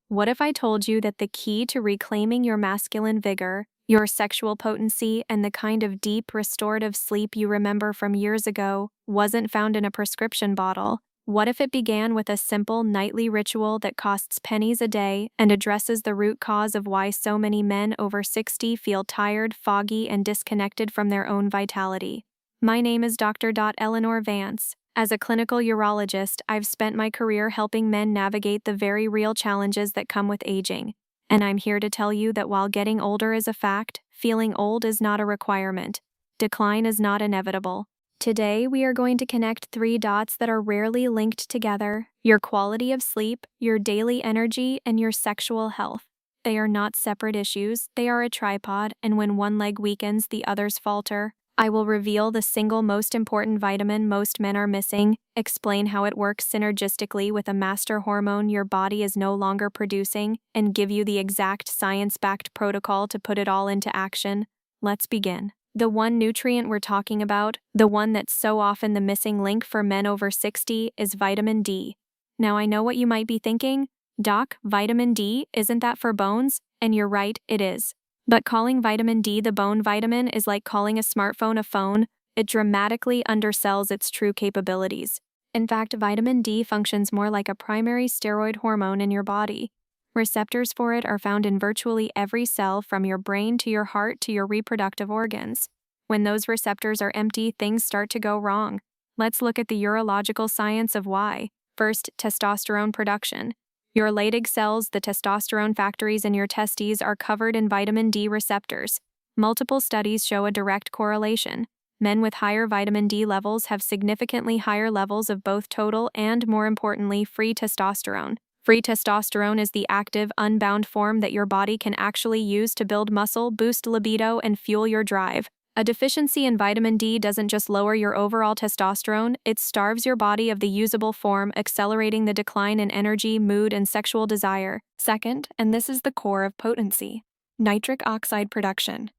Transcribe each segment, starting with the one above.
What if I told you that the key to reclaiming your masculine vigor, your sexual potency, and the kind of deep, restorative sleep you remember from years ago wasn't found in a prescription bottle? What if it began with a simple nightly ritual that costs pennies a day and addresses the root cause of why so many men over 60 feel tired, foggy, and disconnected from their own vitality? My name is Dr.Eleanor Vance. As a clinical urologist, I've spent my career helping men navigate the very real challenges that come with aging. And I'm here to tell you that while getting older is a fact, feeling old is not a requirement. Decline is not inevitable. Today, we are going to connect three dots that are rarely linked together: your quality of sleep, your daily energy, and your sexual health. They are not separate issues, they are a tripod, and when one leg weakens, the others falter. I will reveal the single most important vitamin most men are missing, explain how it works synergistically with a master hormone your body is no longer producing, and give you the exact science-backed protocol to put it all into action. Let's begin. The one nutrient we're talking about, the one that's so often the missing link for men over 60, is vitamin D. Now I know what you might be thinking. Doc, vitamin D, isn't that for bones? And you're right, it is. But calling vitamin D the bone vitamin is like calling a smartphone a phone. It dramatically undersells its true capabilities. In fact, vitamin D functions more like a primary steroid hormone in your body. Receptors for it are found in virtually every cell, from your brain to your heart to your reproductive organs. When those receptors are empty, things start to go wrong. Let's look at the urological science of why. First, testosterone production. Your Leydig cells, the testosterone factories in your testes, are covered in vitamin D receptors. Multiple studies show a direct correlation. Men with higher vitamin D levels have significantly higher levels of both total and, more importantly, free testosterone. Free testosterone is the active, unbound form that your body can actually use to build muscle, boost libido, and fuel your drive. A deficiency in vitamin D doesn't just lower your overall testosterone, it starves your body of the usable form, accelerating the decline in energy, mood, and sexual desire. Second, and this is the core of potency, nitric oxide production.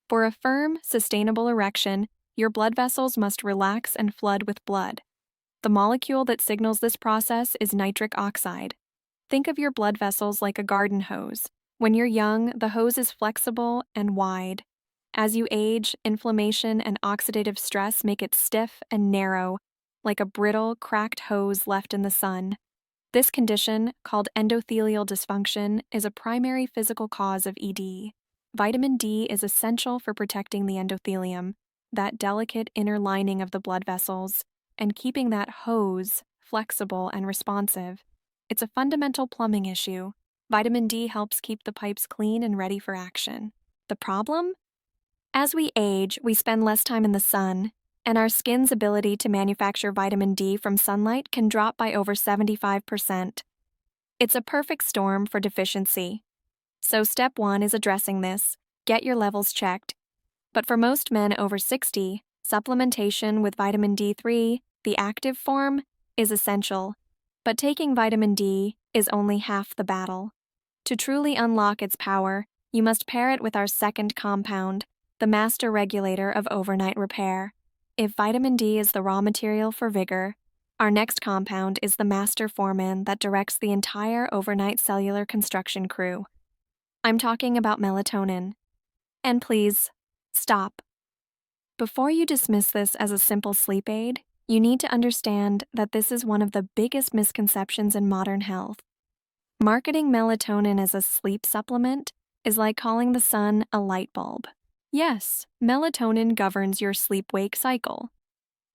For a firm, sustainable erection, your blood vessels must relax and flood with blood. The molecule that signals this process is nitric oxide. Think of your blood vessels like a garden hose. When you're young, the hose is flexible and wide. As you age, inflammation and oxidative stress make it stiff and narrow, like a brittle, cracked hose left in the sun. This condition, called endothelial dysfunction, is a primary physical cause of ED. Vitamin D is essential for protecting the endothelium, that delicate inner lining of the blood vessels, and keeping that hose flexible and responsive. It's a fundamental plumbing issue. Vitamin D helps keep the pipes clean and ready for action. The problem? As we age, we spend less time in the sun, and our skin's ability to manufacture vitamin D from sunlight can drop by over 75%. It's a perfect storm for deficiency. So step 1 is addressing this. Get your levels checked. But for most men over 60, supplementation with vitamin D3, the active form, is essential. But taking vitamin D is only half the battle. To truly unlock its power, you must pair it with our second compound, the master regulator of overnight repair. If vitamin D is the raw material for vigor, our next compound is the master foreman that directs the entire overnight cellular construction crew. I'm talking about melatonin. And please, stop. Before you dismiss this as a simple sleep aid, you need to understand that this is one of the biggest misconceptions in modern health. Marketing melatonin as a sleep supplement is like calling the sun a light bulb. Yes, melatonin governs your sleep-wake cycle,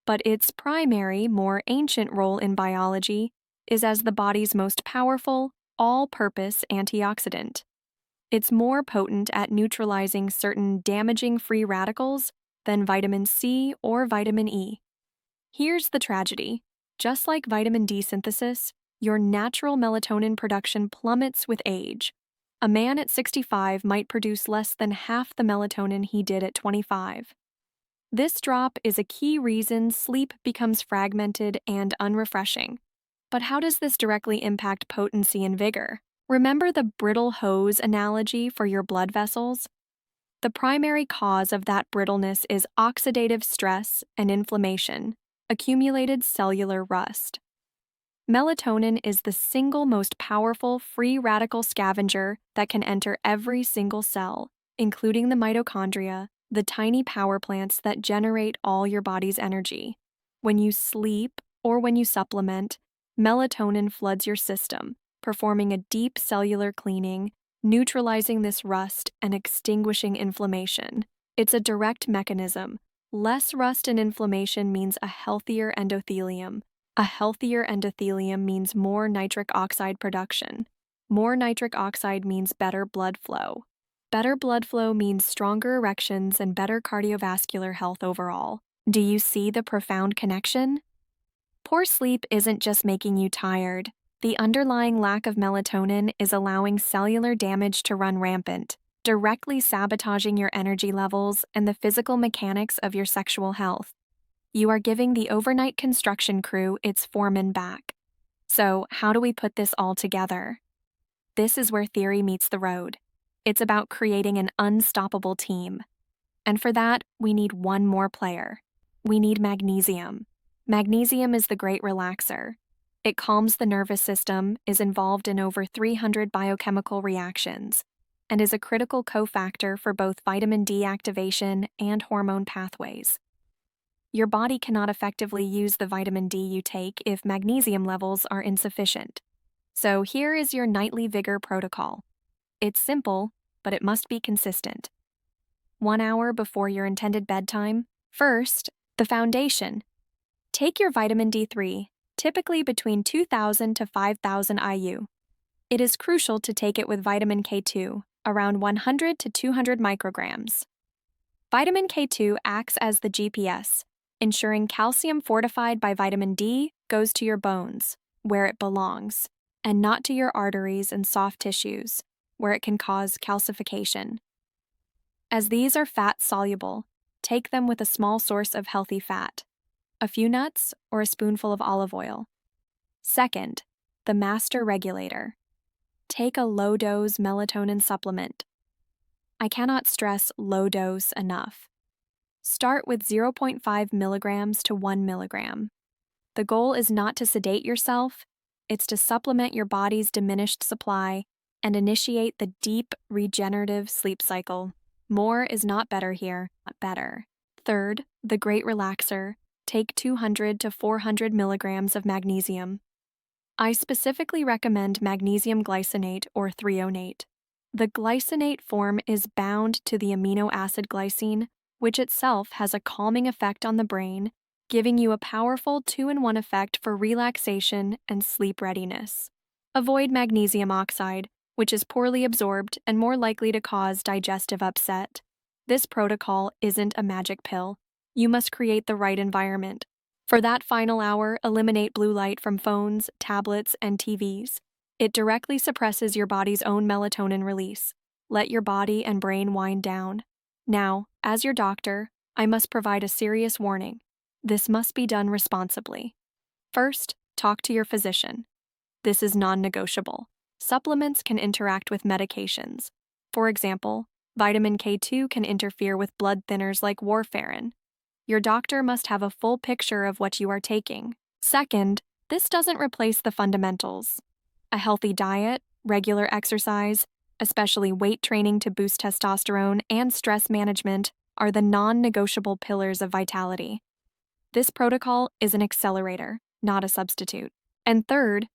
but its primary, more ancient role in biology is as the body's most powerful, all-purpose antioxidant. It's more potent at neutralizing certain damaging free radicals than vitamin C or vitamin E. Here's the tragedy. Just like vitamin D synthesis, your natural melatonin production plummets with age. A man at 65 might produce less than half the melatonin he did at 25. This drop is a key reason sleep becomes fragmented and unrefreshing. But how does this directly impact potency and vigor? Remember the brittle hose analogy for your blood vessels? The primary cause of that brittleness is oxidative stress and inflammation, accumulated cellular rust. Melatonin is the single most powerful free radical scavenger that can enter every single cell, including the mitochondria, the tiny power plants that generate all your body's energy. When you sleep or when you supplement, melatonin floods your system, performing a deep cellular cleaning, neutralizing this rust and extinguishing inflammation. It's a direct mechanism. Less rust and inflammation means a healthier endothelium. A healthier endothelium means more nitric oxide production. More nitric oxide means better blood flow. Better blood flow means stronger erections and better cardiovascular health overall. Do you see the profound connection? Poor sleep isn't just making you tired. The underlying lack of melatonin is allowing cellular damage to run rampant, directly sabotaging your energy levels and the physical mechanics of your sexual health. You are giving the overnight construction crew its foreman back. So, how do we put this all together? This is where theory meets the road. It's about creating an unstoppable team. And for that, we need one more player. We need magnesium. Magnesium is the great relaxer. It calms the nervous system, is involved in over 300 biochemical reactions, and is a critical cofactor for both vitamin D activation and hormone pathways. Your body cannot effectively use the vitamin D you take if magnesium levels are insufficient. So here is your nightly Vigor protocol. It's simple, but it must be consistent. 1 hour before your intended bedtime. First, the foundation. Take your vitamin D3, typically between 2,000 to 5,000 IU. It is crucial to take it with vitamin K2, around 100 to 200 micrograms. Vitamin K2 acts as the GPS, ensuring calcium fortified by vitamin D goes to your bones, where it belongs, and not to your arteries and soft tissues, where it can cause calcification. As these are fat-soluble, take them with a small source of healthy fat, a few nuts or a spoonful of olive oil. Second, the master regulator. Take a low-dose melatonin supplement. I cannot stress low dose enough. Start with 0.5 milligrams to 1 milligram. The goal is not to sedate yourself, it's to supplement your body's diminished supply and initiate the deep, regenerative sleep cycle. More is not better here, not better. Third, the great relaxer. Take 200 to 400 milligrams of magnesium. I specifically recommend magnesium glycinate or threonate. The glycinate form is bound to the amino acid glycine, which itself has a calming effect on the brain, giving you a powerful 2-in-1 effect for relaxation and sleep readiness. Avoid magnesium oxide, which is poorly absorbed and more likely to cause digestive upset. This protocol isn't a magic pill. You must create the right environment. For that final hour, eliminate blue light from phones, tablets, and TVs. It directly suppresses your body's own melatonin release. Let your body and brain wind down. Now, as your doctor, I must provide a serious warning. This must be done responsibly. First, talk to your physician. This is non-negotiable. Supplements can interact with medications. For example, vitamin K2 can interfere with blood thinners like warfarin. Your doctor must have a full picture of what you are taking. Second, this doesn't replace the fundamentals. A healthy diet, regular exercise, especially weight training to boost testosterone, and stress management are the non-negotiable pillars of vitality. This protocol is an accelerator, not a substitute. And third,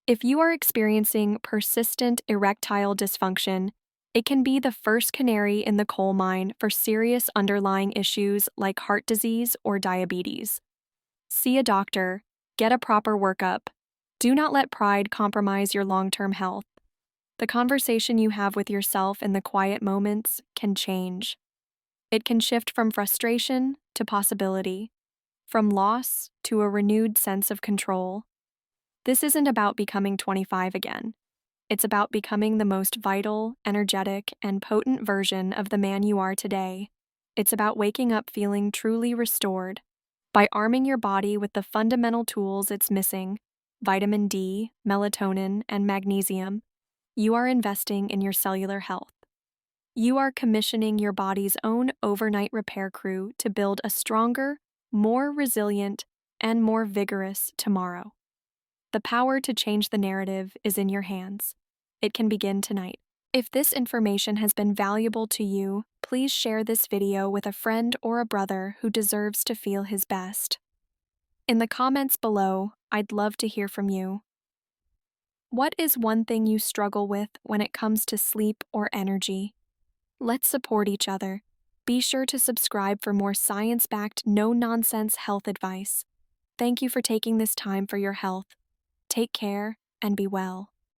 if you are experiencing persistent erectile dysfunction, it can be the first canary in the coal mine for serious underlying issues like heart disease or diabetes. See a doctor, get a proper workup. Do not let pride compromise your long-term health. The conversation you have with yourself in the quiet moments can change. It can shift from frustration to possibility, from loss to a renewed sense of control. This isn't about becoming 25 again. It's about becoming the most vital, energetic, and potent version of the man you are today. It's about waking up feeling truly restored. By arming your body with the fundamental tools it's missing, vitamin D, melatonin, and magnesium, you are investing in your cellular health. You are commissioning your body's own overnight repair crew to build a stronger, more resilient, and more vigorous tomorrow. The power to change the narrative is in your hands. It can begin tonight. If this information has been valuable to you, please share this video with a friend or a brother who deserves to feel his best. In the comments below, I'd love to hear from you. What is one thing you struggle with when it comes to sleep or energy? Let's support each other. Be sure to subscribe for more science-backed, no-nonsense health advice. Thank you for taking this time for your health. Take care and be well.